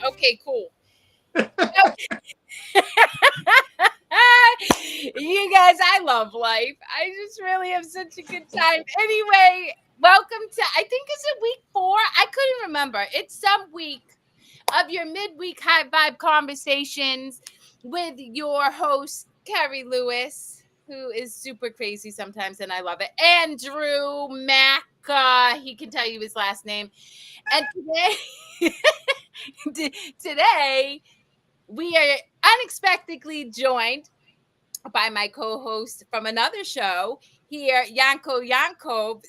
Okay, cool. You guys, I love life. I just really have such a good time. Anyway, welcome to, I think it's week 4. I couldn't remember. It's some week of your midweek high vibe conversations with your host, Kerri Lewis, who is super crazy sometimes, and I love it. And Drew Mack, he can tell you his last name. And today we are unexpectedly joined by my co-host from another show here, Yanko.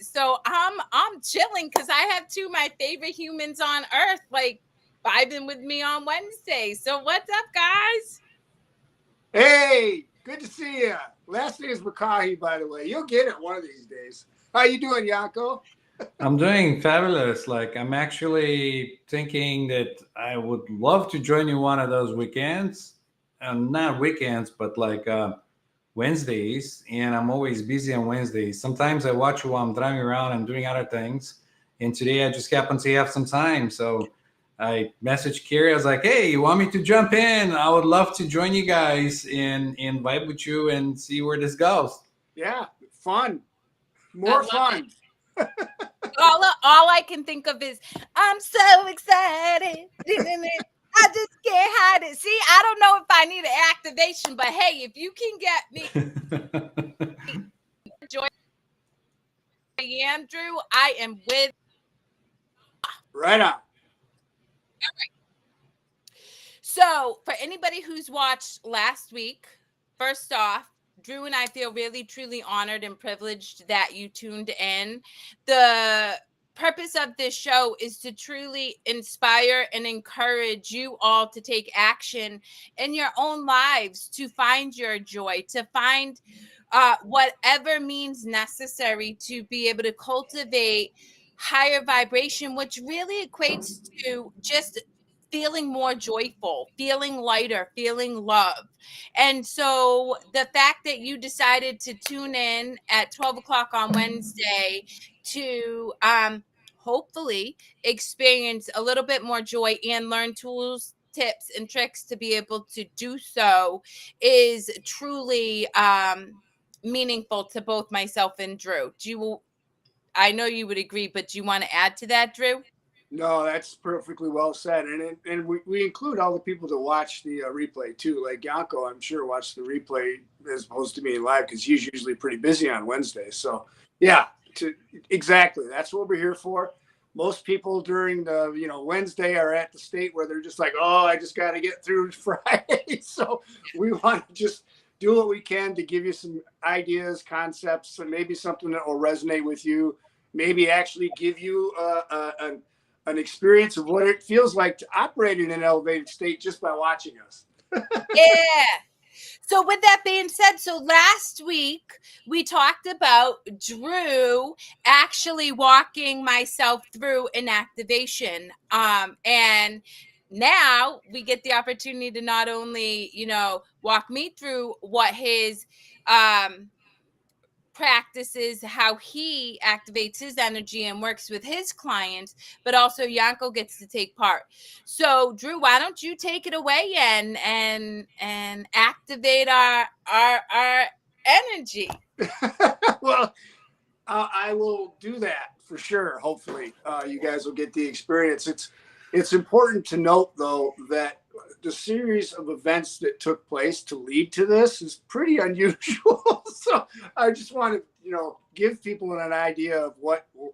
So I'm chilling because I have two of my favorite humans on earth, like vibing with me on Wednesday. So what's up, guys? Hey, good to see you. Last name is Makahi, by the way. You'll get it one of these days. How you doing, Yanko? I'm doing fabulous. Like, I'm actually thinking that I would love to join you one of those weekends. Not weekends, but like Wednesdays. And I'm always busy on Wednesdays. Sometimes I watch you while I'm driving around and doing other things. And today I just happen to have some time. So I messaged Kerri. I was like, hey, you want me to jump in? I would love to join you guys and vibe with you and see where this goes. Yeah, fun. I More love fun. all I can think of is I'm so excited. I just can't hide it. See, I don't know if I need an activation, but hey, if you can get me joy, Andrew, I am with. Right on. So, for anybody who's watched last week, first off, Drew and I feel really, truly honored and privileged that you tuned in. The purpose of this show is to truly inspire and encourage you all to take action in your own lives, to find your joy, to find whatever means necessary to be able to cultivate higher vibration, which really equates to just feeling more joyful, feeling lighter, feeling love. And so the fact that you decided to tune in at 12 o'clock on Wednesday to hopefully experience a little bit more joy and learn tools, tips, and tricks to be able to do so is truly meaningful to both myself and Drew. I know you would agree, but do you want to add to that, Drew? No, that's perfectly well said. And we include all the people that watch the replay, too. Like Yanko, I'm sure, watched the replay as opposed to being live because he's usually pretty busy on Wednesdays. So, yeah, exactly. That's what we're here for. Most people during the Wednesday are at the state where they're just like, oh, I just got to get through Friday. So we want to just do what we can to give you some ideas, concepts, and maybe something that will resonate with you. Maybe actually give you an experience of what it feels like to operate in an elevated state just by watching us. Yeah. So with that being said, so last week we talked about Drew actually walking myself through an activation. And now we get the opportunity to not only, walk me through what his practices, how he activates his energy and works with his clients, but also Yanko gets to take part. So Drew, why don't you take it away and activate our energy? Well, I will do that for sure. Hopefully, you guys will get the experience. It's important to note, though, that the series of events that took place to lead to this is pretty unusual. So I just want to, give people an idea of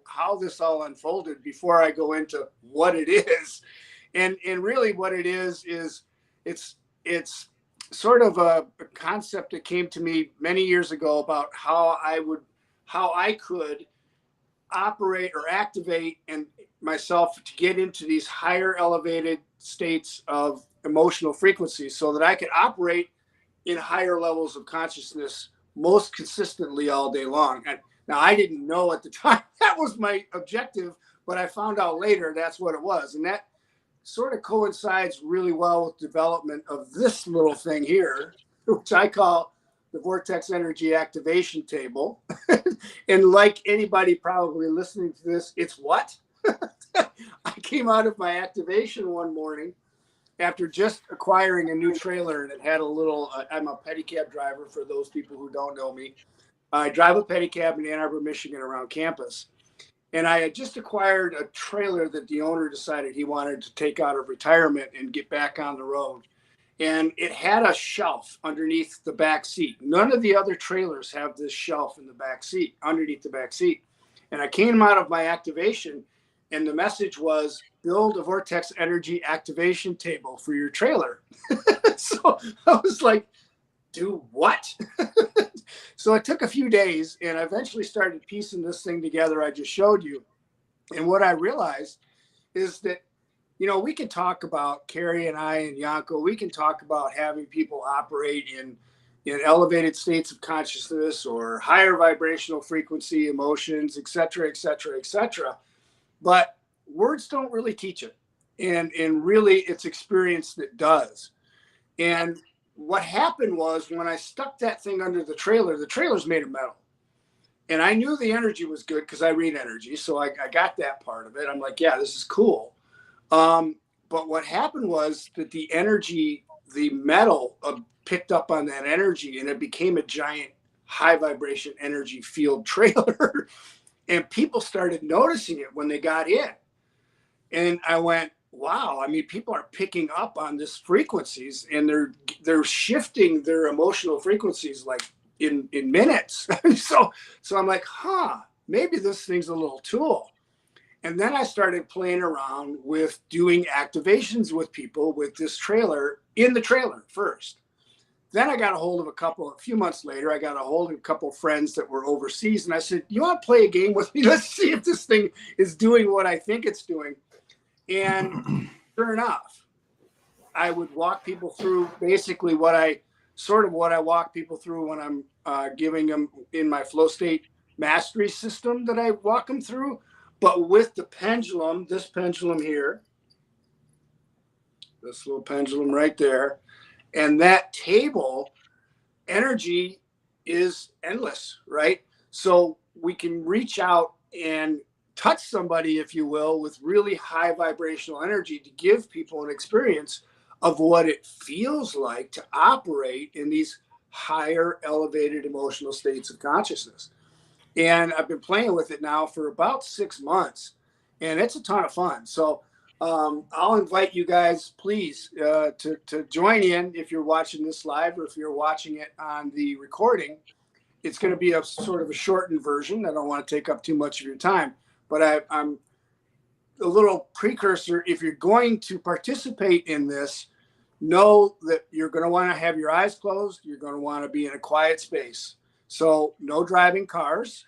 how this all unfolded before I go into what it is. And really what it is it's sort of a concept that came to me many years ago about how I could operate or activate and myself to get into these higher elevated states of emotional frequencies so that I could operate in higher levels of consciousness most consistently all day long. And now I didn't know at the time that was my objective, but I found out later that's what it was. And that sort of coincides really well with development of this little thing here, which I call the vortex energy activation table. And like anybody probably listening to this, it's what? I came out of my activation one morning after just acquiring a new trailer, and it had a little, I'm a pedicab driver for those people who don't know me. I drive a pedicab in Ann Arbor, Michigan around campus. And I had just acquired a trailer that the owner decided he wanted to take out of retirement and get back on the road. And it had a shelf underneath the back seat. None of the other trailers have this shelf in the back seat, underneath the back seat. And I came out of my activation, and the message was build a Vortex Energy activation table for your trailer. So I was like, do what? So it took a few days, and I eventually started piecing this thing together I just showed you. And what I realized is that, you know, we can talk about, Kerri and I and Janko, we can talk about having people operate in elevated states of consciousness or higher vibrational frequency, emotions, et cetera, et cetera, et cetera. But words don't really teach it. And really it's experience that does. And what happened was when I stuck that thing under the trailer's made of metal. And I knew the energy was good because I read energy. So I got that part of it. I'm like, yeah, this is cool. But what happened was that the energy, the metal picked up on that energy, and it became a giant high vibration energy field trailer. And people started noticing it when they got in. And I went, wow, I mean, people are picking up on this frequencies, and they're shifting their emotional frequencies like in minutes. So I'm like, maybe this thing's a little tool. And then I started playing around with doing activations with people with this trailer in the trailer first. Then I got a few months later, I got a hold of a couple of friends that were overseas. And I said, you want to play a game with me? Let's see if this thing is doing what I think it's doing. And sure enough, I would walk people through basically what I walk people through when I'm giving them in my flow state mastery system that I walk them through, but with the pendulum, this pendulum here, this little pendulum right there, and that table, energy is endless, right? So we can reach out and touch somebody, if you will, with really high vibrational energy to give people an experience of what it feels like to operate in these higher elevated emotional states of consciousness. And I've been playing with it now for about 6 months, and it's a ton of fun. So I'll invite you guys, please, to join in if you're watching this live or if you're watching it on the recording. It's going to be a sort of a shortened version. I don't want to take up too much of your time, but I'm a little precursor. If you're going to participate in this, know that you're going to want to have your eyes closed. You're going to want to be in a quiet space. So no driving cars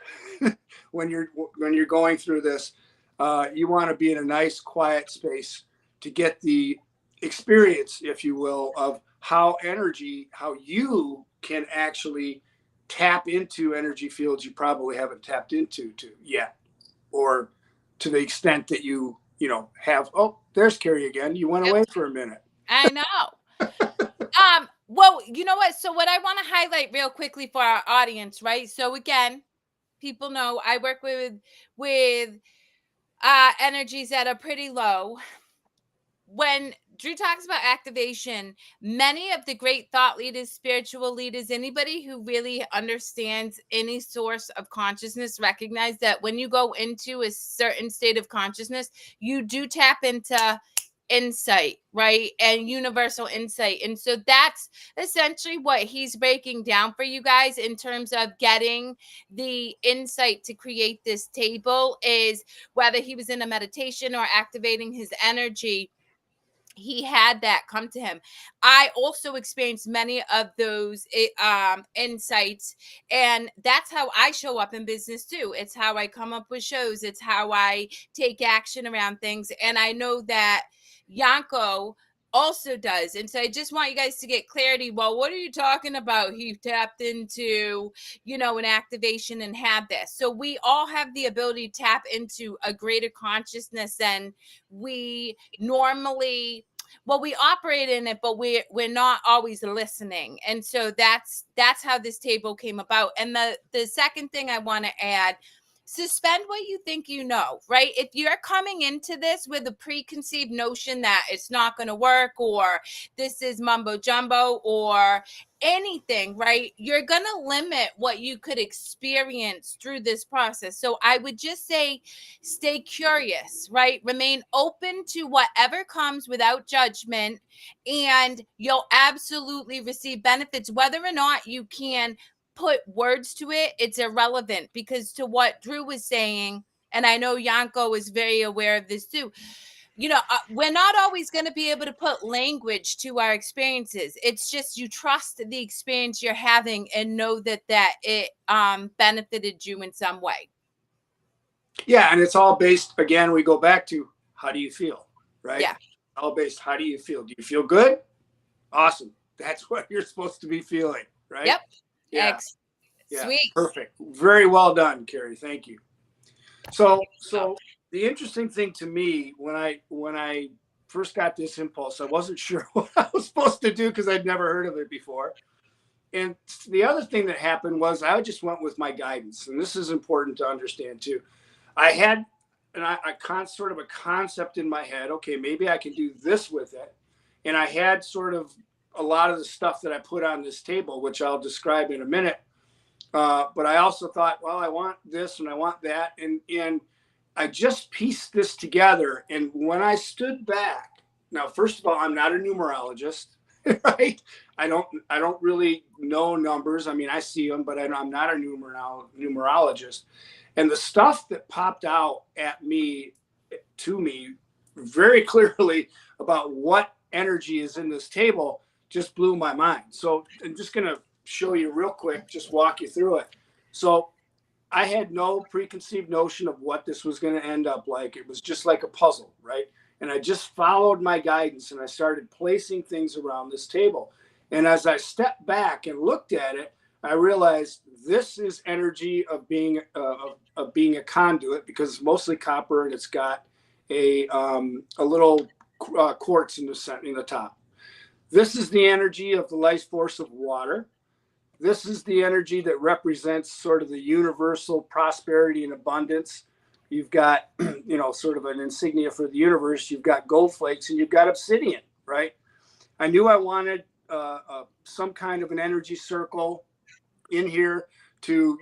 when you're going through this. You want to be in a nice quiet space to get the experience, if you will, of how you can actually tap into energy fields you probably haven't tapped into yet, or to the extent that you have. Oh, there's Kerri again. You went away for a minute. I know. Well, you know what? So what I want to highlight real quickly for our audience, right? So again, people know I work with energies that are pretty low. When Drew talks about activation, many of the great thought leaders, spiritual leaders, anybody who really understands any source of consciousness recognize that when you go into a certain state of consciousness, you do tap into insight, right? And universal insight. And so that's essentially what he's breaking down for you guys in terms of getting the insight to create this table, is whether he was in a meditation or activating his energy, he had that come to him. I also experienced many of those insights, and that's how I show up in business too. It's how I come up with shows. It's how I take action around things. And I know that Janko also does. And so I just want you guys to get clarity. Well, what are you talking about? He tapped into, an activation and had this. So we all have the ability to tap into a greater consciousness than we normally, we operate in it, but we're not always listening. And so that's how this table came about. And the second thing I want to add, suspend what you think you know, right? If you're coming into this with a preconceived notion that it's not going to work, or this is mumbo jumbo, or anything, right? You're going to limit what you could experience through this process. So I would just say stay curious, right? Remain open to whatever comes without judgment, and you'll absolutely receive benefits. Whether or not you can put words to it, it's irrelevant, because to what Drew was saying, and I know Yanko is very aware of this too, we're not always going to be able to put language to our experiences. It's just you trust the experience you're having and know that it benefited you in some way. Yeah, and it's all based, again, we go back to how do you feel, right? Yeah. All based, how do you feel? Do you feel good? Awesome. That's what you're supposed to be feeling, right? Yep. Yeah. Yeah. Sweet. Perfect. Very well done, Kerri. Thank you. So the interesting thing to me, when I first got this impulse, I wasn't sure what I was supposed to do because I'd never heard of it before. And the other thing that happened was I just went with my guidance. And this is important to understand too. I had sort of a concept in my head. Okay, maybe I can do this with it. And I had sort of a lot of the stuff that I put on this table, which I'll describe in a minute. But I also thought, well, I want this and I want that. And I just pieced this together. And when I stood back, now, first of all, I'm not a numerologist, right? I don't really know numbers. I mean, I see them, but I'm not a numerologist. And the stuff that popped out to me very clearly about what energy is in this table just blew my mind. So I'm just going to show you real quick, just walk you through it. So I had no preconceived notion of what this was going to end up like. It was just like a puzzle, right? And I just followed my guidance and I started placing things around this table. And as I stepped back and looked at it, I realized this is energy of being a conduit, because it's mostly copper and it's got a little quartz in the top. This is the energy of the life force of water. This is the energy that represents sort of the universal prosperity and abundance. You've got, sort of an insignia for the universe. You've got gold flakes and you've got obsidian, right? I knew I wanted some kind of an energy circle in here to,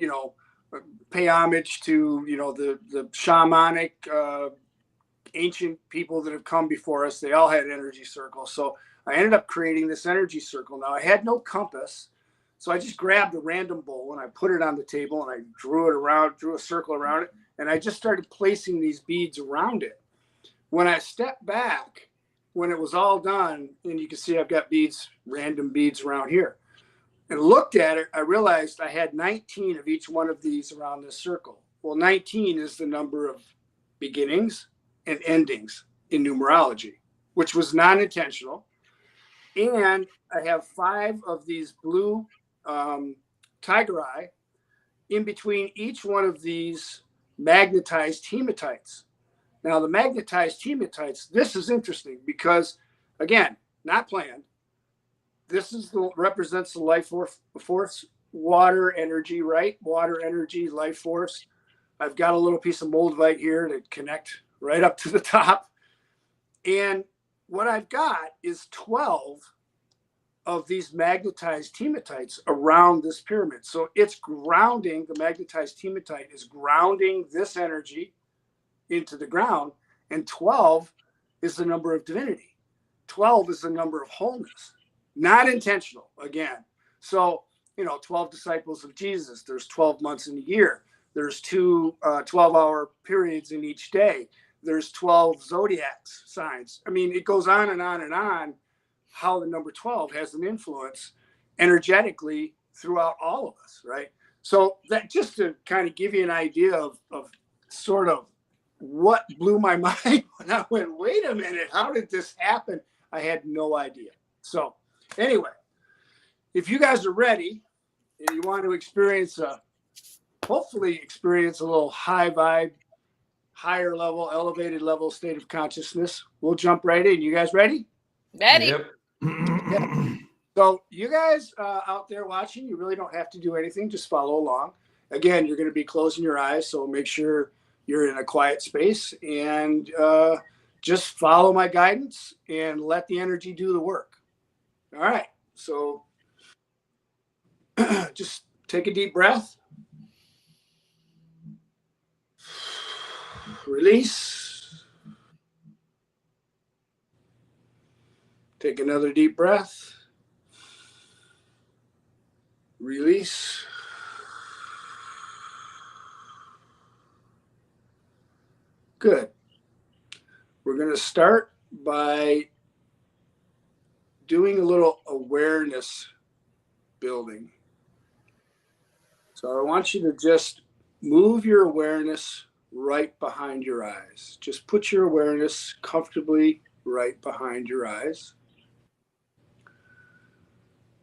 pay homage to, the shamanic ancient people that have come before us. They all had energy circles. So I ended up creating this energy circle. Now I had no compass. So I just grabbed a random bowl and I put it on the table and I drew a circle around it. And I just started placing these beads around it. When I stepped back, when it was all done, and you can see I've got random beads around here, and looked at it, I realized I had 19 of each one of these around this circle. Well, 19 is the number of beginnings and endings in numerology, which was non-intentional. And I have 5 of these blue tiger eye in between each one of these magnetized hematites. Now, the magnetized hematites, this is interesting because, again, not planned. This represents the life force, water energy, right? Water energy, life force. I've got a little piece of moldavite here to connect right up to the top. And what I've got is 12 of these magnetized hematites around this pyramid. So it's grounding, the magnetized hematite is grounding this energy into the ground. And 12 is the number of divinity. 12 is the number of wholeness, not intentional again. So, 12 disciples of Jesus, there's 12 months in a year. There's 2 12-hour periods in each day. There's 12 zodiac signs. I mean, it goes on and on and on, how the number 12 has an influence energetically throughout all of us, right? So that just to kind of give you an idea of sort of what blew my mind when I went, wait a minute, how did this happen? I had no idea. So anyway, if you guys are ready and you want to hopefully experience a little high vibe, higher level, elevated level state of consciousness, we'll jump right in. You guys ready? Ready. Yep. So you guys out there watching, you really don't have to do anything. Just follow along. again, you're going to be closing your eyes, so make sure you're in a quiet space and just follow my guidance and let the energy do the work. All right, so just take a deep breath, release, take another deep breath, release. Good. We're going to start by doing a little awareness building. So I want you to just move your awareness right behind your eyes. Just put your awareness comfortably right behind your eyes.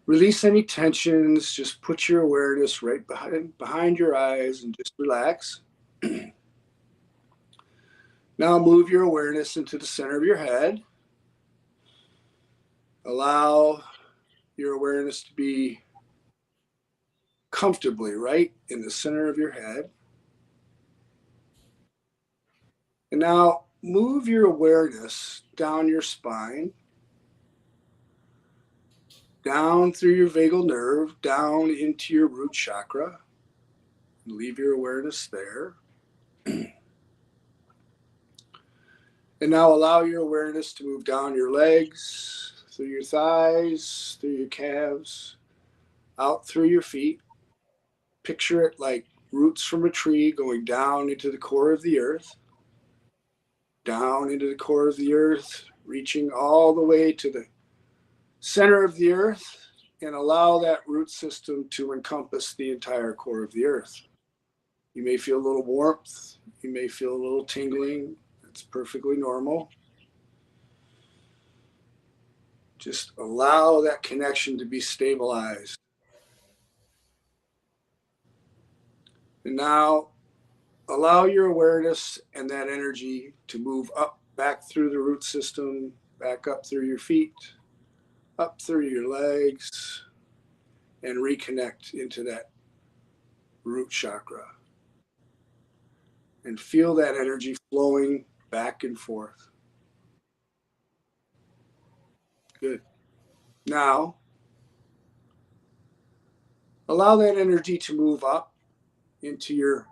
Release any tensions. Just put your awareness right behind your eyes and just relax. Now move your awareness into the center of your head. Allow your awareness to be comfortably right in the center of your head. And now move your awareness down your spine, down through your vagal nerve, down into your root chakra. Leave your awareness there. And now allow your awareness to move down your legs, through your thighs, through your calves, out through your feet. Picture it like roots from a tree going down into the core of the earth, down into the core of the earth, reaching all the way to the center of the earth, and allow that root system to encompass the entire core of the earth. You may feel a little warmth. You may feel a little tingling. That's perfectly normal. Just allow that connection to be stabilized. And now allow your awareness and that energy to move up, back through the root system, back up through your feet, up through your legs, and reconnect into that root chakra. And feel that energy flowing back and forth. Good. Now, allow that energy to move up into your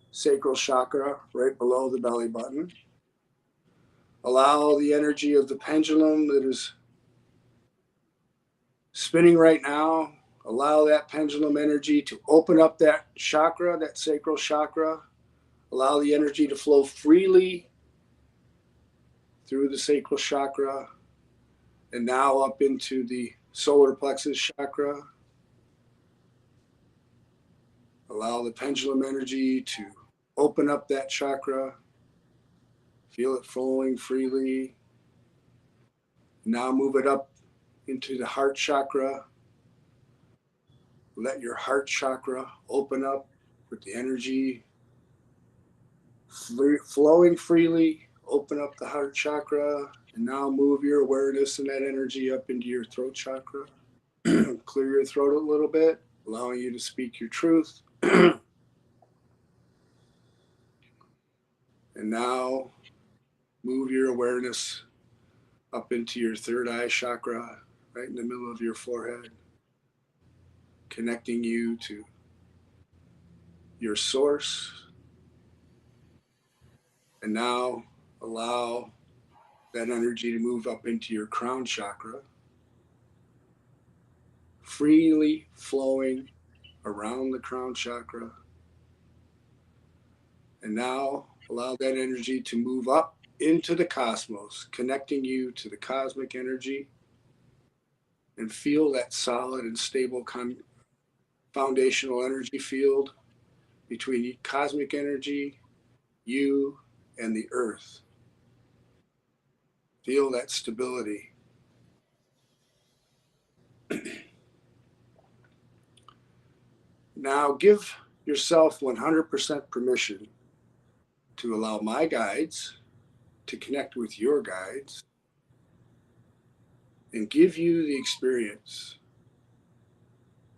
sacral chakra right below the belly button. Allow the energy of the pendulum that is spinning right now. Allow that pendulum energy to open up that chakra, that sacral chakra. Allow the energy to flow freely through the sacral chakra and now up into the solar plexus chakra. Allow the pendulum energy to open up that chakra. Feel it flowing freely. Now move it up into the heart chakra. Let your heart chakra open up with the energy flowing freely. Open up the heart chakra. And now move your awareness and that energy up into your throat chakra. Clear your throat a little bit, allowing you to speak your truth. And now move your awareness up into your third eye chakra, right in the middle of your forehead, connecting you to your source. And now allow that energy to move up into your crown chakra, freely flowing around the crown chakra. And now allow that energy to move up into the cosmos, connecting you to the cosmic energy, and feel that solid and stable foundational energy field between cosmic energy, you, and the earth. Feel that stability. Now give yourself 100% permission to allow my guides to connect with your guides and give you the experience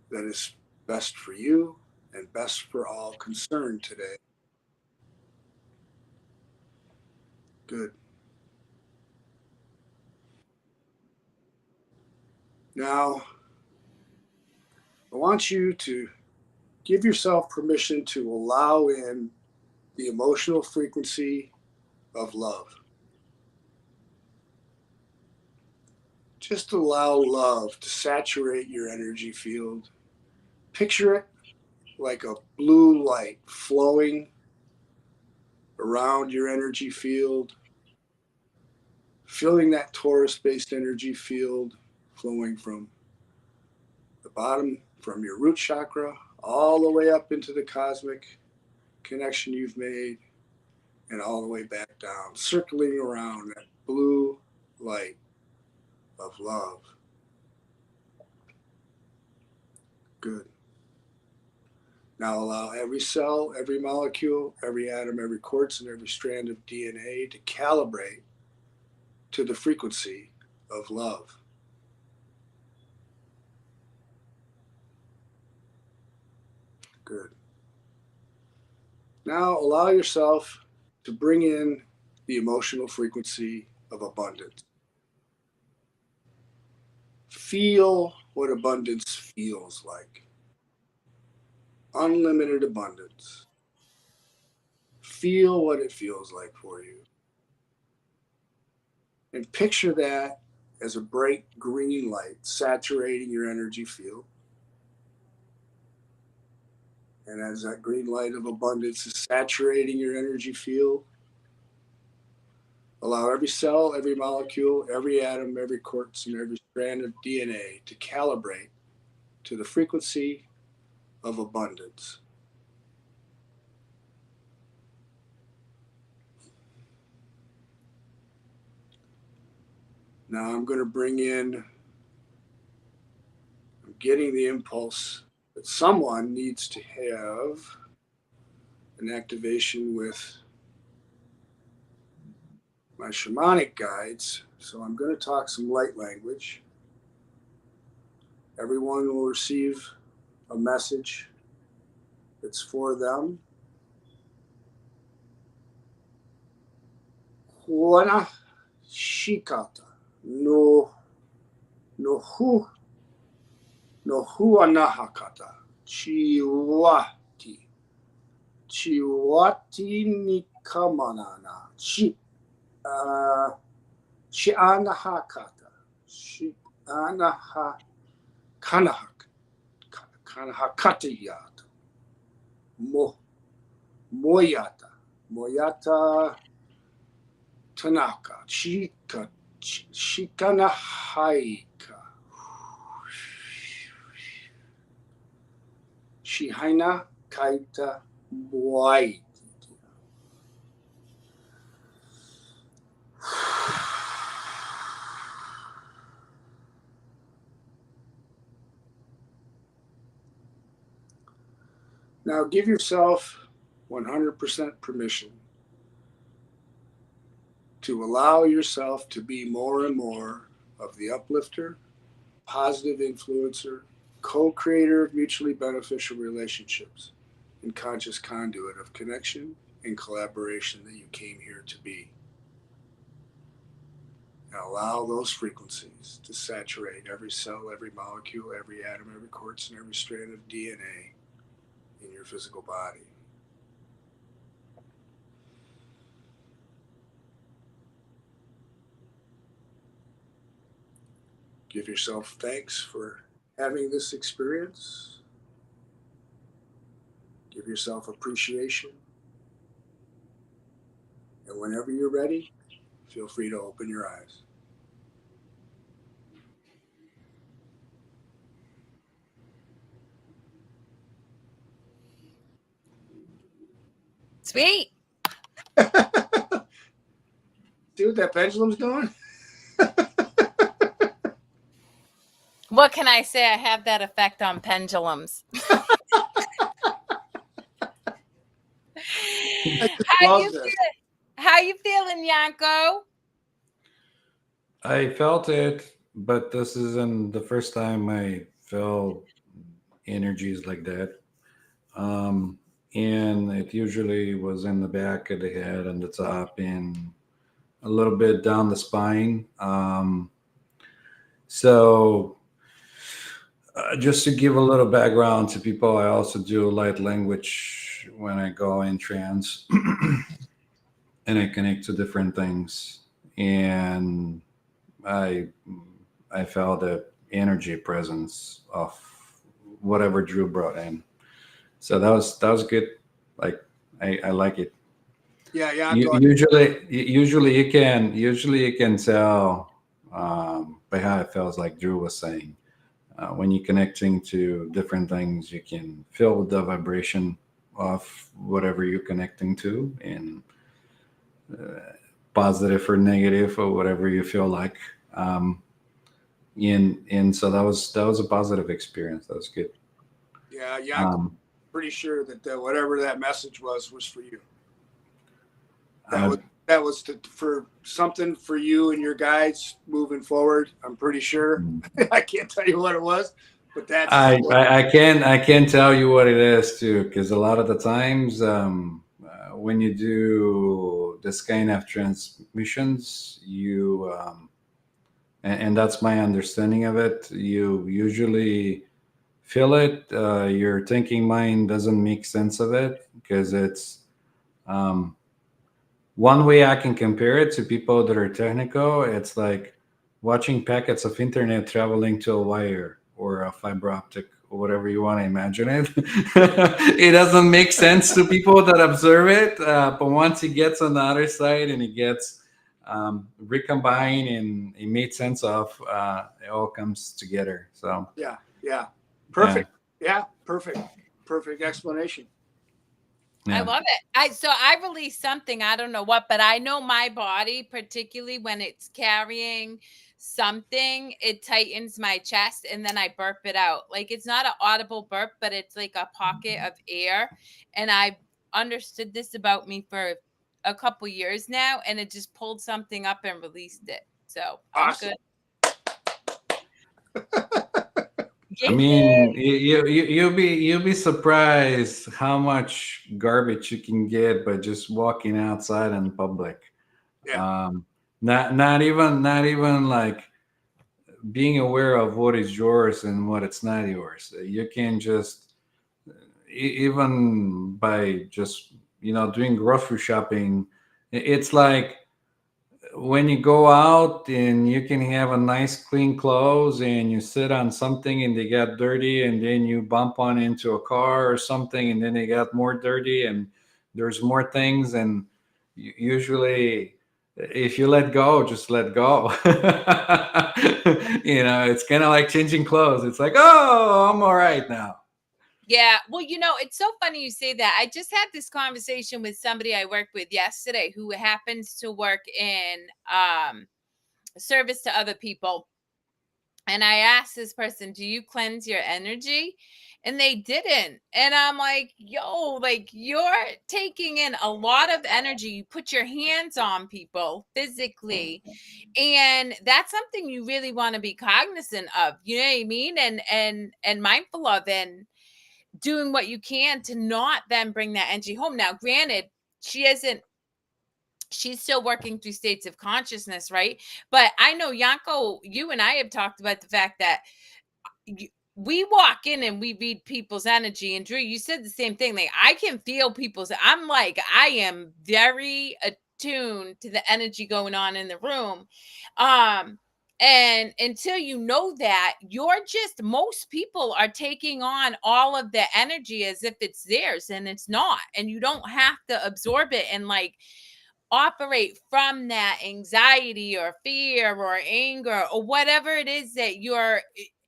that is best for you and best for all concerned today. Good. Now, I want you to give yourself permission to allow in the emotional frequency of love. Just allow love to saturate your energy field. Picture it like a blue light flowing around your energy field, filling that Taurus-based energy field, flowing from the bottom, from your root chakra, all the way up into the cosmic connection you've made, and all the way back down, circling around that blue light of love. Good. Now allow every cell, every molecule, every atom, every quartz, and every strand of DNA to calibrate to the frequency of love. Good. Now allow yourself to bring in the emotional frequency of abundance. Feel what abundance feels like. Unlimited abundance. Feel what it feels like for you. And picture that as a bright green light saturating your energy field. And as that green light of abundance is saturating your energy field, allow every cell, every molecule, every atom, every quartz, and every strand of DNA to calibrate to the frequency of abundance. Now I'm going to bring in, I'm getting the impulse that someone needs to have an activation with my shamanic guides. So I'm going to talk some light language. Everyone will receive a message that's for them. Huana shikata no hu no huanahakata chiwati nikamanana chianahakata chianaha kanahakatiyata moyata tanaka shikanahaika shihaina kaita moai. Now give yourself 100% permission to allow yourself to be more and more of the uplifter, positive influencer, co-creator of mutually beneficial relationships, and conscious conduit of connection and collaboration that you came here to be. Now allow those frequencies to saturate every cell, every molecule, every atom, every quartz, and every strand of DNA in your physical body. Give yourself thanks for having this experience. Give yourself appreciation. And whenever you're ready, feel free to open your eyes. Sweet. See what that pendulum's doing? What can I say? I have that effect on pendulums. How you feeling, Yanko? I felt it, but this isn't the first time I felt energies like that. um, and it usually was in the back of the head and the top and a little bit down the spine. So just to give a little background to people, I also do light language when I go in trance, and I connect to different things. And I I felt the energy presence of whatever Drew brought in. So that was good. Like I like it. Yeah, yeah. You, usually you can tell by how it feels. Like Drew was saying, when you're connecting to different things, you can feel the vibration of whatever you're connecting to, and positive or negative or whatever you feel like. Um, and so that was a positive experience. That was good. Yeah, yeah. Um, Pretty sure that whatever that message was for you. That I, was for something for you and your guides moving forward. I'm pretty sure. I can't tell you what it was, but that's I can tell you what it is too, because a lot of the times when you do this kind of transmissions, and that's my understanding of it. You usually feel it. Your thinking mind doesn't make sense of it because it's um, one way I can compare it to people that are technical. It's like watching packets of internet traveling to a wire or a fiber optic or whatever you want to imagine it. It doesn't make sense to people that observe it, but once it gets on the other side and it gets recombined and it made sense of, it all comes together. So yeah, yeah. yeah, Perfect. Yeah, perfect. Perfect explanation. I yeah. love it. I release something, I don't know what, but I know my body, particularly when it's carrying something, it tightens my chest and then I burp it out. Like it's not an audible burp, but it's like a pocket of air. And I've understood this about me for a couple years now, and it just pulled something up and released it. So I'm Awesome. good. I Yeah. mean, you'll be surprised how much garbage you can get by just walking outside in public. Yeah, Um, not even like being aware of what is yours and what it's not yours. You can just even by just doing grocery shopping. It's like when you go out and you can have a nice clean clothes and you sit on something and they got dirty and then you bump on into a car or something and then they got more dirty and there's more things, and usually if you let go, just let go. It's kind of like changing clothes. It's like, oh, I'm all right now. Yeah. Well, it's so funny you say that. I just had this conversation with somebody I worked with yesterday who happens to work in service to other people. And I asked this person, "Do you cleanse your energy?" And they didn't. And I'm like, "Yo, like you're taking in a lot of energy. You put your hands on people physically, and that's something you really want to be cognizant of. You know what I mean? And mindful of, and doing what you can to not then bring that energy home. Now, granted, she isn't she's still working through states of consciousness, right? But I know, Yanko, you and I have talked about the fact that we walk in and we read people's energy. And Drew, you said the same thing. Like I can feel I'm like, I am very attuned to the energy going on in the room. Um, and until you know that, most people are taking on all of the energy as if it's theirs, and it's not. And you don't have to absorb it and like operate from that anxiety or fear or anger or whatever it is that you're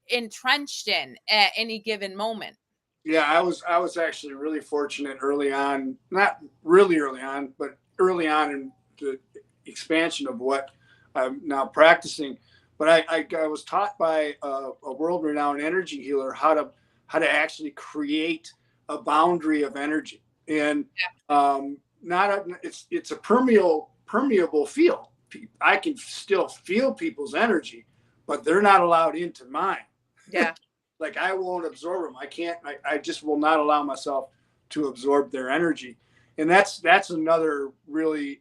entrenched in at any given moment. yeah. I was actually really fortunate early on, not really early on, but early on in the expansion of what I'm now practicing. But I was taught by a world-renowned energy healer how to actually create a boundary of energy, and not a, it's a permeable field. I can still feel people's energy, but they're not allowed into mine. Yeah. Like I won't absorb them. I can't. I just will not allow myself to absorb their energy, and that's another really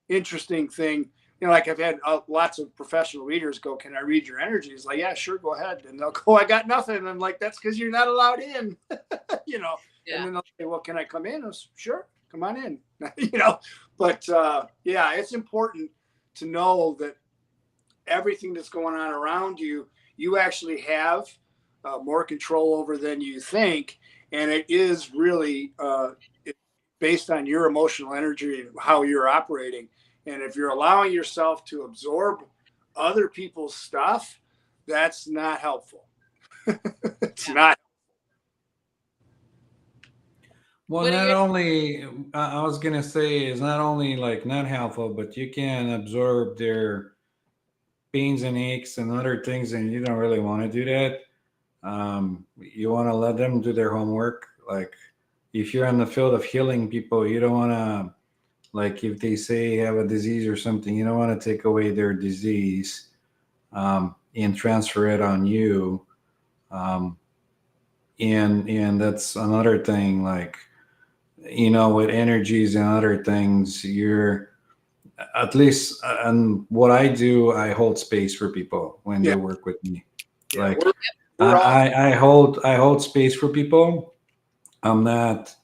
interesting thing. Like I've had lots of professional readers go, "Can I read your energy?" It's like, "Yeah, sure, go ahead." And they'll go, "I got nothing." And I'm like, "That's because you're not allowed in," you know. And Yeah. then they'll say, "Well, can I come in?" I was, "Sure, come on in." But yeah, it's important to know that everything that's going on around you, you actually have more control over than you think, and it is really based on your emotional energy and how you're operating. And if you're allowing yourself to absorb other people's stuff, that's not helpful. It's Yeah. not. Well, What are not your only I was gonna say is not only like not helpful, but you can absorb their pains and aches and other things, and you don't really want to do that. You want to let them do their homework. Like if you're in the field of healing people, you don't want to, like if they say have a disease or something, you don't want to take away their disease and transfer it on you. Um, and that's another thing. Like with energies and other things, you're at least and what I do, I hold space for people when Yeah, they work with me. yeah. Like We're all I hold space for people. I'm not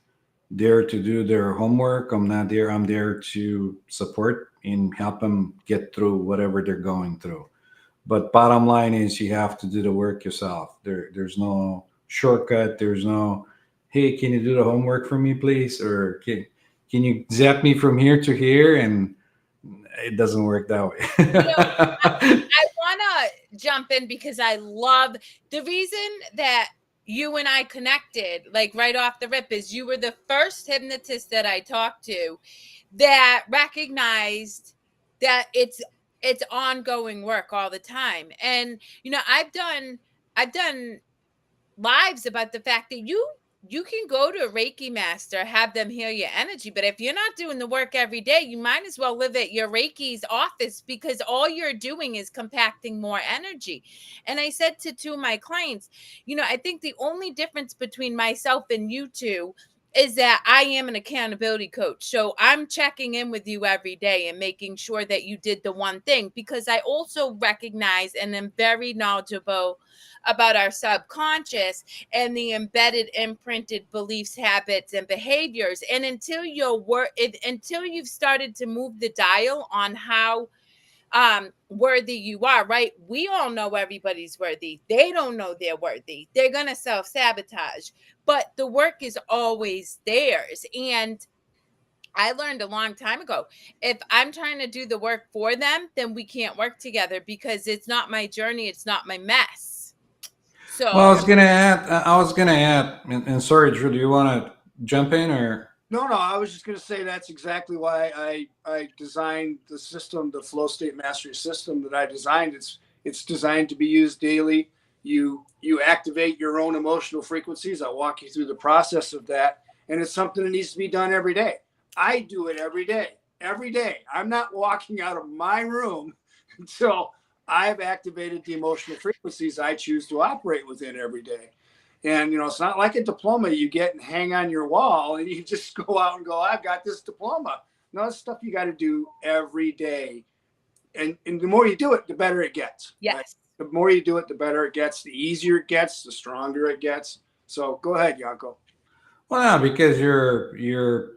there to do their homework. I'm there to support and help them get through whatever they're going through. But bottom line is you have to do the work yourself. There's no shortcut. There's no, hey, can you do the homework for me, please? Or can you zap me from here to here? And it doesn't work that you know way. I want to jump in because I love the reason that you and I connected, like right off the rip, is you were the first hypnotist that I talked to that recognized that it's ongoing work all the time. And I've done lives about the fact that you can go to a Reiki master, have them heal your energy, but if you're not doing the work every day, you might as well live at your Reiki's office because all you're doing is compacting more energy. And I said to two of my clients, I think the only difference between myself and you two is that I am an accountability coach. So I'm checking in with you every day and making sure that you did the one thing, because I also recognize and am very knowledgeable about our subconscious and the embedded imprinted beliefs, habits, and behaviors. And until you've started to move the dial on how worthy you are, right? We all know everybody's worthy. They don't know they're worthy. They're gonna self-sabotage, but the work is always theirs. And I learned a long time ago, if I'm trying to do the work for them, then we can't work together because it's not my journey, it's not my mess. Well, So I was gonna add, and sorry, Drew, do you want to jump in or? No. I was just going to say that's exactly why I designed the system, the flow state mastery system that I designed. It's designed to be used daily. You activate your own emotional frequencies. I walk you through the process of that, and it's something that needs to be done every day. I do it every day. Every day. I'm not walking out of my room until I've activated the emotional frequencies I choose to operate within every day. And it's not like a diploma you get and hang on your wall and you just go out and go, I've got this diploma. No, it's stuff you got to do every day. And the more you do it, the better it gets. Right? yes. The more you do it, the better it gets, the easier it gets, the stronger it gets. So go ahead, Yanko. Well, no, because you're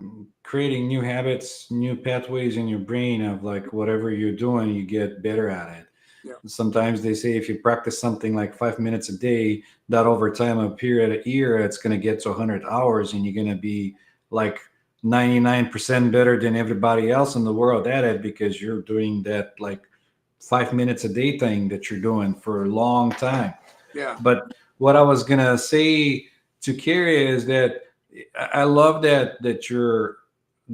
creating new habits, new pathways in your brain of like whatever you're doing, you get better at it. Yeah. Sometimes they say if you practice something like 5 minutes a day, that over time, a period of year, it's going to get to 100 hours, and you're going to be like 99% better than everybody else in the world at it because you're doing that like 5 minutes a day thing that you're doing for a long time. Yeah. But what I was gonna say to Kerri is that I love that you're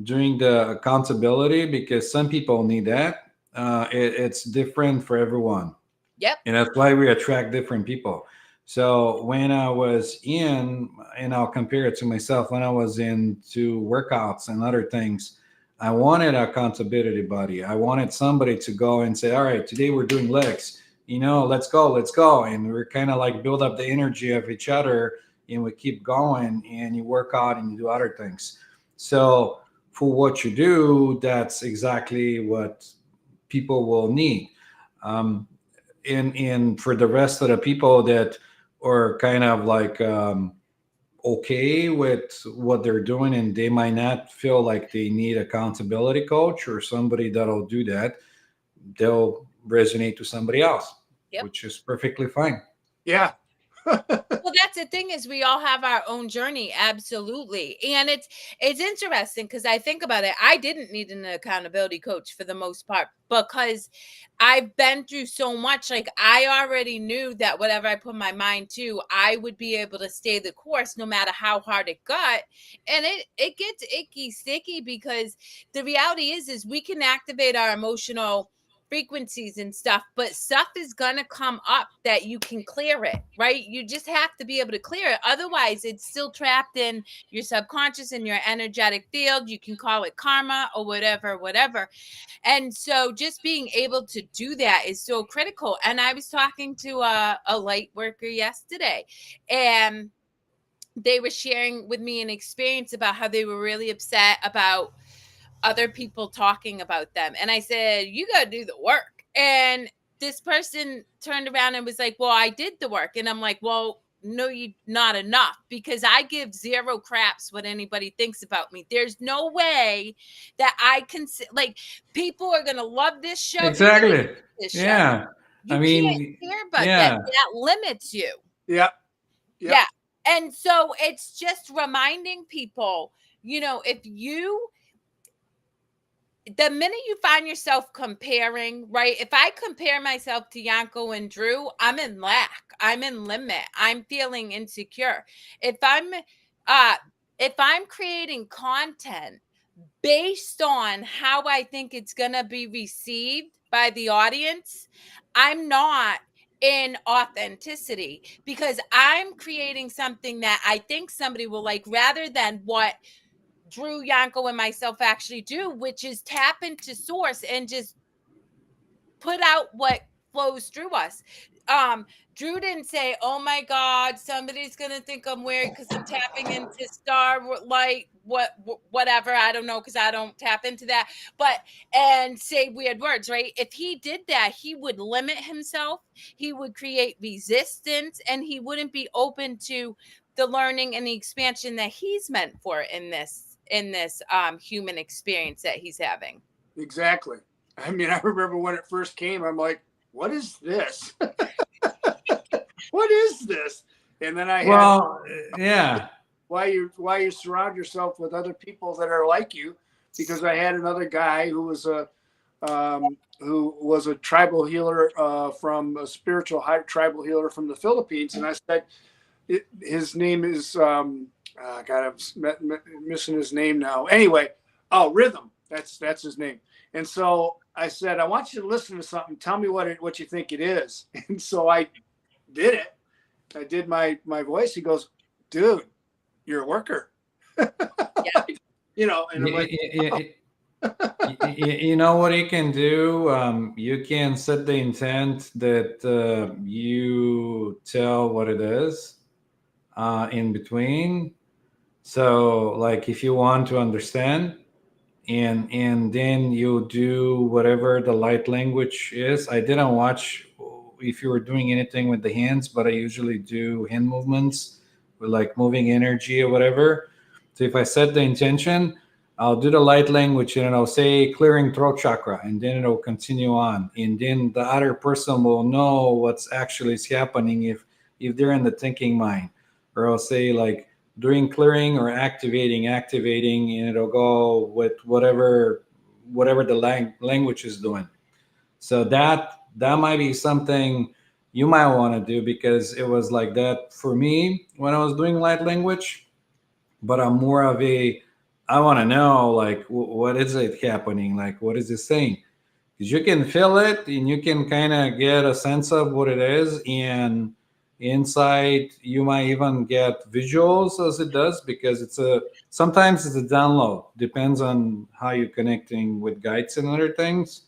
doing the accountability because some people need that. It's different for everyone, Yep. and that's why we attract different people. So when I was in, and I'll compare it to myself, when I was into workouts and other things, I wanted an accountability buddy. I wanted somebody to go and say, all right, today we're doing legs. let's go. And we're kind of like build up the energy of each other, and we keep going, and you work out and you do other things. So for what you do, that's exactly what people will need. Um, and for the rest of the people that are kind of like okay with what they're doing, and they might not feel like they need accountability coach or somebody that'll do that, they'll resonate to somebody else, Yep. which is perfectly fine. Yeah. Well, that's the thing, is we all have our own journey, absolutely. And it's interesting because I think about it. I didn't need an accountability coach for the most part because I've been through so much. Like, I already knew that whatever I put my mind to, I would be able to stay the course no matter how hard it got. And it gets icky sticky because the reality is we can activate our emotional frequencies and stuff, but stuff is gonna come up that you can clear it, right? You just have to be able to clear it. Otherwise, it's still trapped in your subconscious and your energetic field. You can call it karma or whatever. And so just being able to do that is so critical. And I was talking to a light worker yesterday, and they were sharing with me an experience about how they were really upset about other people talking about them. And I said, you got to do the work. And this person turned around and was like, well, I did the work. And I'm like, well, no, you not enough, because I give zero craps what anybody thinks about me. There's no way that I can like, people are going to love this show. Exactly. This show. Yeah. You I can't mean, care about yeah. that limits you. Yeah. Yeah. And so it's just reminding people, if you, the minute you find yourself comparing, right? If I compare myself to Yanko and Drew, I'm in lack. I'm in limit. I'm feeling insecure. If I'm creating content based on how I think it's going to be received by the audience, I'm not in authenticity, because I'm creating something that I think somebody will like, rather than what Drew, Yanko, and myself actually do, which is tap into source and just put out what flows through us. Drew didn't say, oh my God, somebody's gonna think I'm weird because I'm tapping into star light, whatever. I don't know, because I don't tap into that, but and say weird words, right? If he did that, he would limit himself, he would create resistance, and he wouldn't be open to the learning and the expansion that he's meant for in this human experience that he's having. Exactly. I mean, I remember when it first came, I'm like, what is this? What is this? And then I yeah. Why you surround yourself with other people that are like you, because I had another guy who was a tribal healer from a spiritual tribal healer from the Philippines, and I said, his name is God, I'm missing his name now. Anyway, Rhythm. That's his name. And so I said, I want you to listen to something. Tell me what you think it is. And so I did it. I did my voice. He goes, dude, you're a worker. Yeah. And I'm like, you know what you can do? You can set the intent that you tell what it is in between. So, like, if you want to understand, and then you do whatever the light language is. I didn't watch if you were doing anything with the hands, but I usually do hand movements with like moving energy or whatever. So if I set the intention, I'll do the light language and I'll say clearing throat chakra, and then it'll continue on, and then the other person will know what's actually is happening if they're in the thinking mind. Or I'll say like during clearing or activating, and it'll go with whatever the language is doing. So that might be something you might want to do, because it was like that for me when I was doing light language. But I'm more of I want to know like what is it happening, like what is it saying, because you can feel it and you can kind of get a sense of what it is, and inside you might even get visuals as it does, because sometimes it's a download, depends on how you're connecting with guides and other things.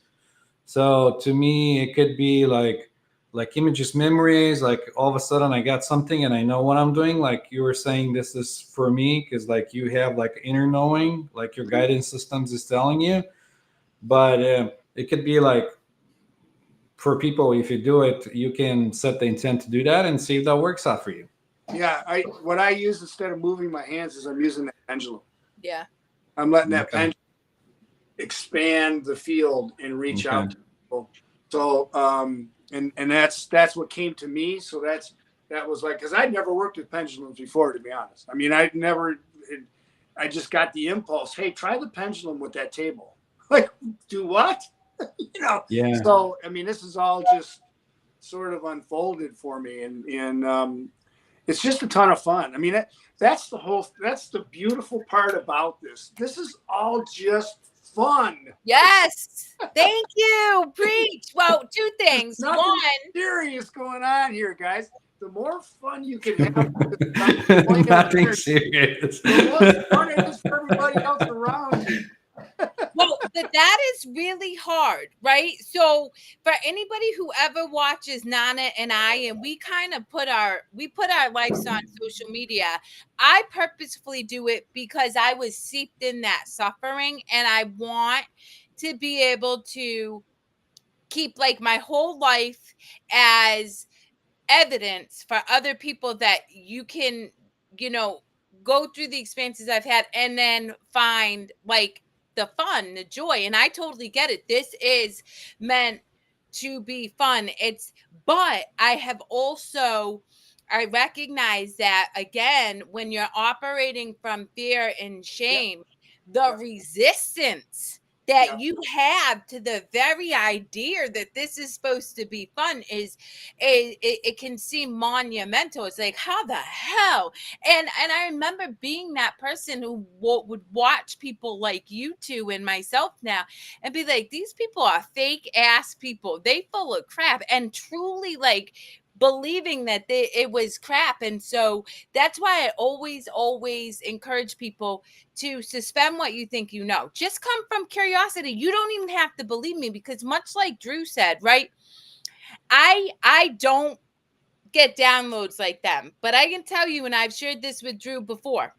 So to me it could be like like images, memories, like all of a sudden I got something and I know what I'm doing. Like you were saying, this is for me because like you have like inner knowing, like your guidance systems is telling you. But it could be like for people, if you do it, you can set the intent to do that and see if that works out for you. Yeah, what I use instead of moving my hands is I'm using that pendulum. Yeah. I'm letting that Okay. pendulum expand the field and reach Okay. out to people. So and that's what came to me. So that was like, because I'd never worked with pendulums before, to be honest. I mean, I just got the impulse, hey, try the pendulum with that table. Like, do what? You know. Yeah. So I mean, this is all just sort of unfolded for me, and it's just a ton of fun. I mean, that's the beautiful part about this. This is all just fun. Yes. Thank you. Preach. Well, two There's things. nothing One, serious going on here, guys. The more fun you can have with this Nothing stuff, serious. the less fun it is for everybody else around you. well, that is really hard, right? So for anybody who ever watches Nana and I, and we kind of put our lives on social media, I purposefully do it because I was seeped in that suffering, and I want to be able to keep like my whole life as evidence for other people that you can, you know, go through the experiences I've had and then find like the fun, the joy. And I totally get it. This is meant to be fun. But I have also, I recognize that again, when you're operating from fear and Yep. shame, the Yep. resistance that Yep. you have to the very idea that this is supposed to be fun it can seem monumental. It's like, how the hell? And I remember being that person who would watch people like you two and myself now and be like, these people are fake ass people, they full of crap, and truly like believing that it was crap. And so that's why I always encourage people to suspend what you think you know. Just come from curiosity. You don't even have to believe me, because much like Drew said, right, I don't get downloads like them, but I can tell you, and I've shared this with Drew before,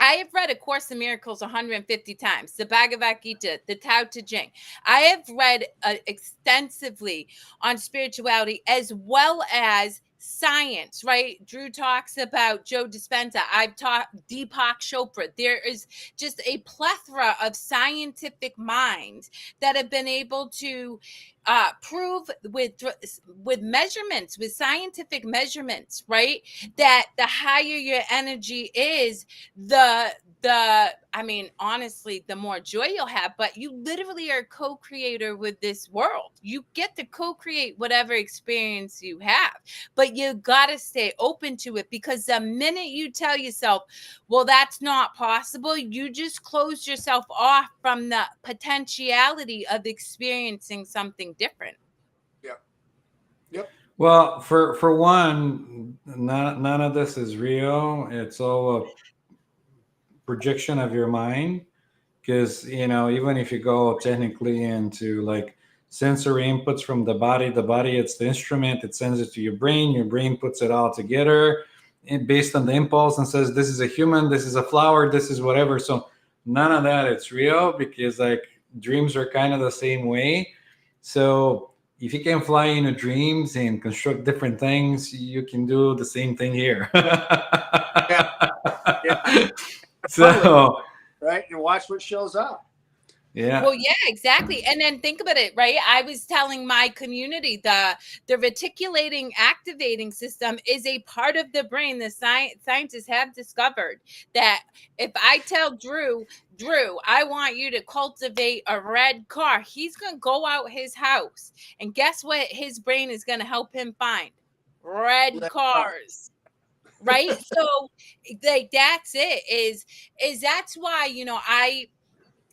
I have read A Course in Miracles 150 times, the Bhagavad Gita, the Tao Te Ching. I have read extensively on spirituality as well as science, right? Drew talks about Joe Dispenza. I've taught Deepak Chopra. There is just a plethora of scientific minds that have been able to prove with measurements, with scientific measurements, right, that the higher your energy is, the I mean, honestly, the more joy you'll have. But you literally are a co-creator with this world. You get to co-create whatever experience you have, but you got to stay open to it, because the minute you tell yourself, well, that's not possible, you just close yourself off from the potentiality of experiencing something different. Yep. Yep. Well, for one, none of this is real. It's all a projection of your mind. Because even if you go technically into like sensory inputs from the body, it's the instrument. It sends it to your brain puts it all together and based on the impulse and says, this is a human, this is a flower, this is whatever. So none of that it's real, because like dreams are kind of the same way. So if you can fly into dreams and construct different things, you can do the same thing here. Yeah. Yeah. Fun with it, So right? And watch what shows up. yeah. Well, yeah, exactly. And then think about it, right? I was telling my community the reticulating activating system is a part of the brain. The scientists have discovered that if I tell Drew, I want you to cultivate a red car, he's going to go out his house, and guess what his brain is going to help him find? Red cars. Right? So like that's it, is that's why,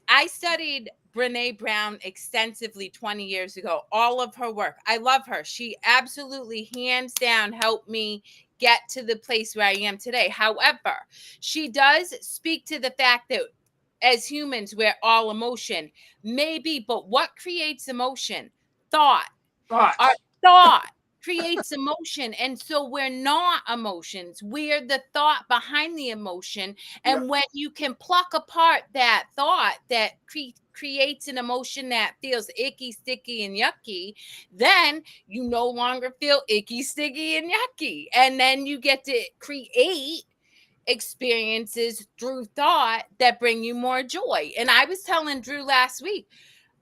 I studied Brene Brown extensively 20 years ago, all of her work. I love her. She absolutely, hands down, helped me get to the place where I am today. However, she does speak to the fact that as humans, we're all emotion. Maybe, but what creates emotion? Thought. Our Thoughts. thought. creates emotion. And so we're not emotions. We're the thought behind the emotion. Yep. And when you can pluck apart that thought that creates an emotion that feels icky, sticky, and yucky, then you no longer feel icky, sticky, and yucky. And then you get to create experiences through thought that bring you more joy. And I was telling Drew last week,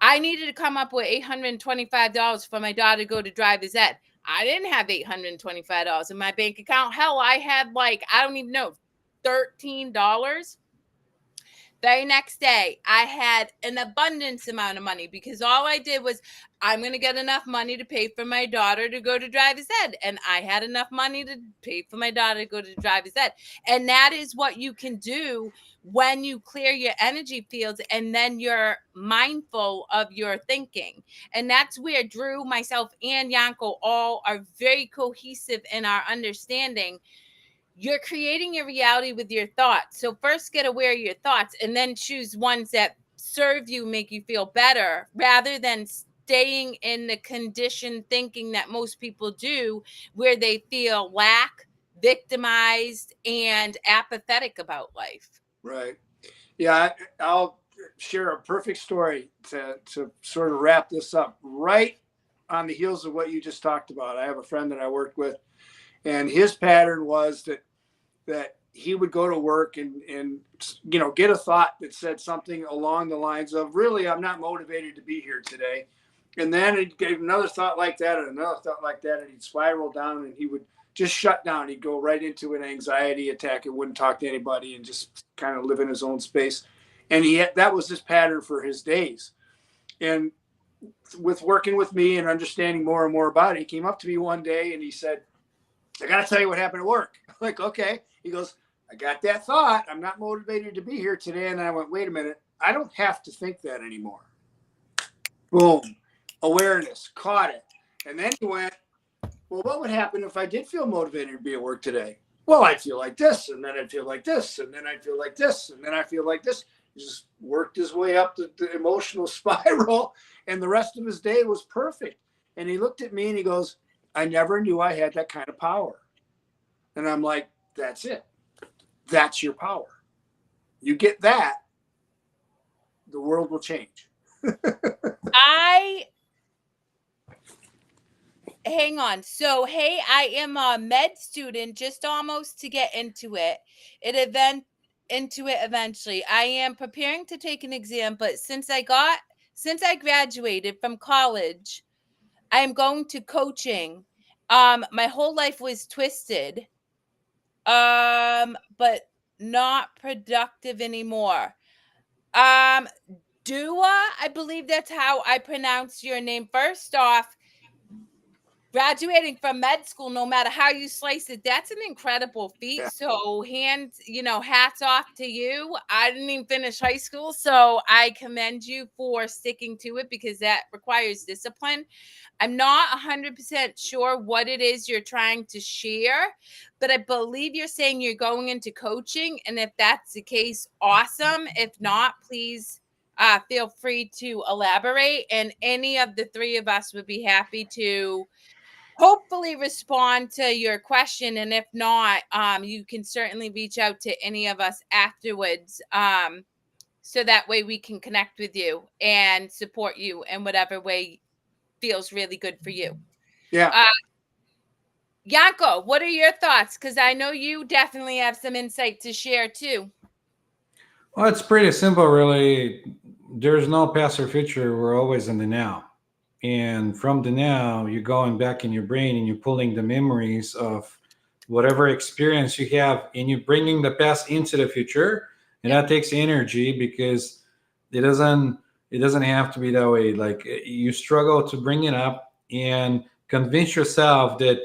I needed to come up with $825 for my daughter to go to driver's ed. I didn't have $825 in my bank account. Hell, I had like, I don't even know, $13. Very next day, I had an abundance amount of money because all I did was, I'm going to get enough money to pay for my daughter to go to driver's ed. And I had enough money to pay for my daughter to go to driver's ed. And that is what you can do when you clear your energy fields and then you're mindful of your thinking. And that's where Drew, myself, and Yanko all are very cohesive in our understanding. You're creating your reality with your thoughts. So first get aware of your thoughts and then choose ones that serve you, make you feel better, rather than staying in the conditioned thinking that most people do, where they feel lack, victimized, and apathetic about life. Right. Yeah, I'll share a perfect story to sort of wrap this up. Right on the heels of what you just talked about, I have a friend that I worked with, and his pattern was that he would go to work and get a thought that said something along the lines of, really, I'm not motivated to be here today. And then he'd get another thought like that and another thought like that, and he'd spiral down and he would just shut down. He'd go right into an anxiety attack and wouldn't talk to anybody and just kind of live in his own space. And that was his pattern for his days. And with working with me and understanding more and more about it, he came up to me one day and he said, I got to tell you what happened at work. I'm like, okay. He goes, I got that thought. I'm not motivated to be here today. And I went, wait a minute. I don't have to think that anymore. Boom. Awareness. Caught it. And then he went, well, what would happen if I did feel motivated to be at work today? Well, I'd feel like this, and then I'd feel like this, and then I'd feel like this, and then I feel like this. He just worked his way up the emotional spiral, and the rest of his day was perfect. And he looked at me and he goes, I never knew I had that kind of power. And I'm like, that's it. That's your power. You get that, the world will change. Hang on. So, hey, I am a med student, just almost to get into it. Eventually. I am preparing to take an exam, but since I graduated from college, I am going to coaching. My whole life was twisted, but not productive anymore. Dua, I believe that's how I pronounce your name. First off, graduating from med school, no matter how you slice it, that's an incredible feat. Yeah. So hats off to you. I didn't even finish high school, so I commend you for sticking to it because that requires discipline. I'm not 100% sure what it is you're trying to share, but I believe you're saying you're going into coaching. And if that's the case, awesome. If not, please feel free to elaborate. And any of the three of us would be happy to hopefully respond to your question. And if not, you can certainly reach out to any of us afterwards. So that way we can connect with you and support you in whatever way feels really good for you. Yeah. Yanko, what are your thoughts? Because I know you definitely have some insight to share too. Well, it's pretty simple, really. There's no past or future. We're always in the now. And from the now, you're going back in your brain and you're pulling the memories of whatever experience you have and you're bringing the past into the future. And that takes energy because it doesn't have to be that way. Like you struggle to bring it up and convince yourself that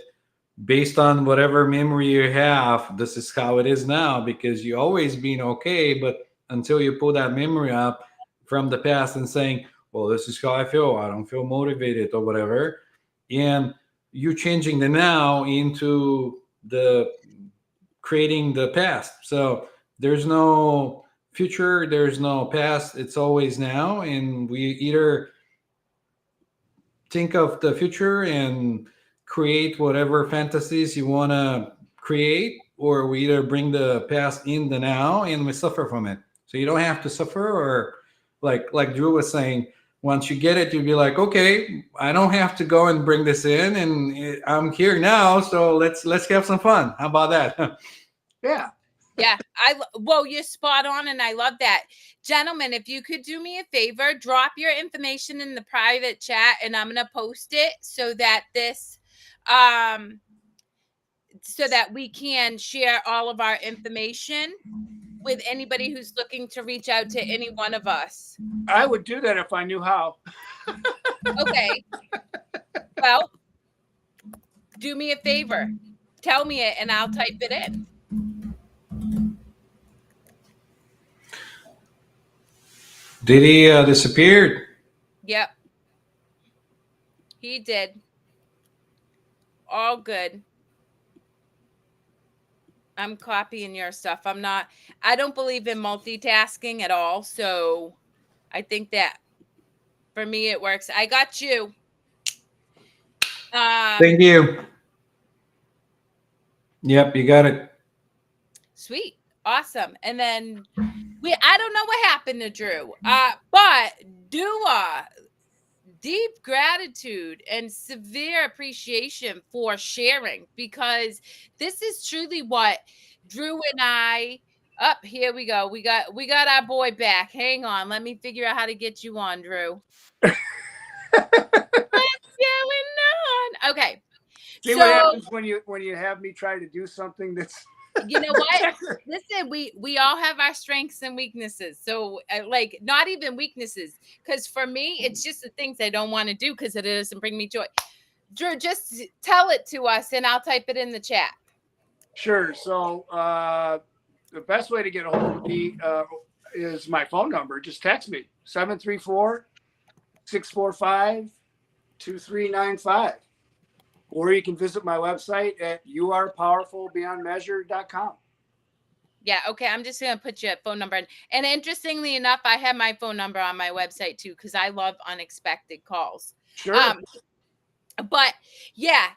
based on whatever memory you have, this is how it is now because you always been okay. But until you pull that memory up from the past and saying, well, this is how I feel. I don't feel motivated or whatever. And you changing the now into the creating the past. So there's no future, there's no past. It's always now. And we either think of the future and create whatever fantasies you want to create, or we either bring the past in the now and we suffer from it. So you don't have to suffer, or like Drew was saying, once you get it, you'll be like, okay, I don't have to go and bring this in, and I'm here now, so let's have some fun. How about that? Yeah. Yeah, well, you're spot on, and I love that. Gentlemen, if you could do me a favor, drop your information in the private chat, and I'm gonna post it so that so that we can share all of our information with anybody who's looking to reach out to any one of us. I would do that if I knew how. Okay. Well, do me a favor. Tell me it, and I'll type it in. Did he disappeared? Yep. He did. All good. I'm copying your stuff. I don't believe in multitasking at all. So I think that for me, it works. I got you. Thank you. Yep, you got it. Sweet. Awesome. And then I don't know what happened to Drew. But Dua, deep gratitude and severe appreciation for sharing, because this is truly what Drew and I here we go. We got our boy back. Hang on. Let me figure out how to get you on, Drew. What's going on? Okay. See So what happens when you have me try to do something that's you know what? Listen, we all have our strengths and weaknesses. So like not even weaknesses, because for me, it's just the things I don't want to do because it doesn't bring me joy. Drew, just tell it to us and I'll type it in the chat. Sure. So the best way to get a hold of me is my phone number. Just text me 734-645-2395. Or you can visit my website at youarepowerfulbeyondmeasure.com. Yeah, okay. I'm just gonna put your phone number in. And interestingly enough, I have my phone number on my website too, because I love unexpected calls. Sure. But yeah,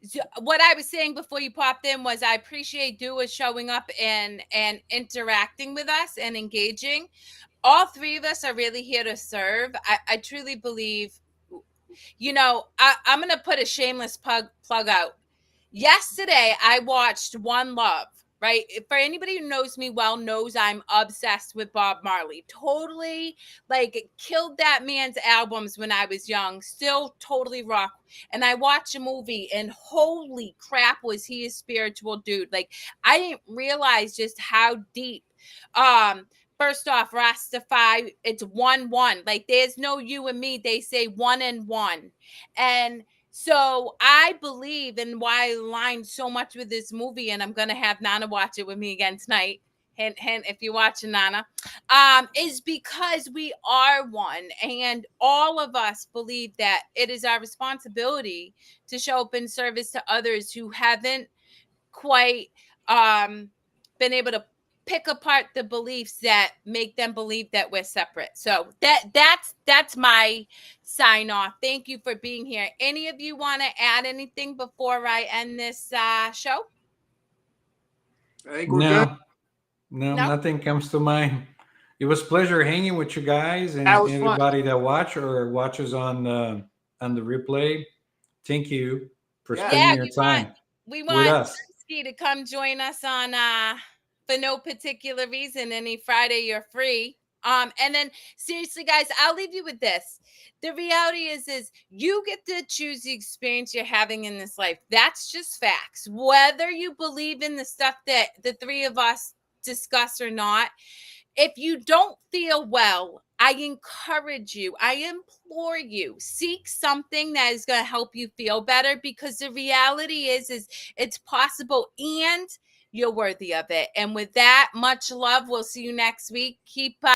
so what I was saying before you popped in was I appreciate Dua showing up and interacting with us and engaging. All three of us are really here to serve. I truly believe, I'm going to put a shameless plug out. Yesterday, I watched One Love, right? For anybody who knows me well, knows I'm obsessed with Bob Marley. Totally, like, killed that man's albums when I was young. Still totally rock. And I watched a movie, and holy crap, was he a spiritual dude. Like, I didn't realize just how deep. First off, Rastafari, it's 1-1. Like, there's no you and me. They say 1 and 1. And so I believe, and why I aligned so much with this movie, and I'm going to have Nana watch it with me again tonight. Hint, hint, if you're watching, Nana, is because we are one. And all of us believe that it is our responsibility to show up in service to others who haven't quite been able to pick apart the beliefs that make them believe that we're separate. So that's my sign off. Thank you for being here. Any of you want to add anything before I end this show? I think we're good. No, nothing comes to mind. It was a pleasure hanging with you guys and That was everybody that watch or watches on the replay. Thank you for spending your time. We want Ski to come join us on for no particular reason. Any Friday you're free. And then seriously, guys, I'll leave you with this. The reality is you get to choose the experience you're having in this life. That's just facts. Whether you believe in the stuff that the three of us discuss or not, if you don't feel well, I encourage you, I implore you, seek something that is going to help you feel better, because the reality is it's possible and you're worthy of it. And with that, much love. We'll see you next week. Keep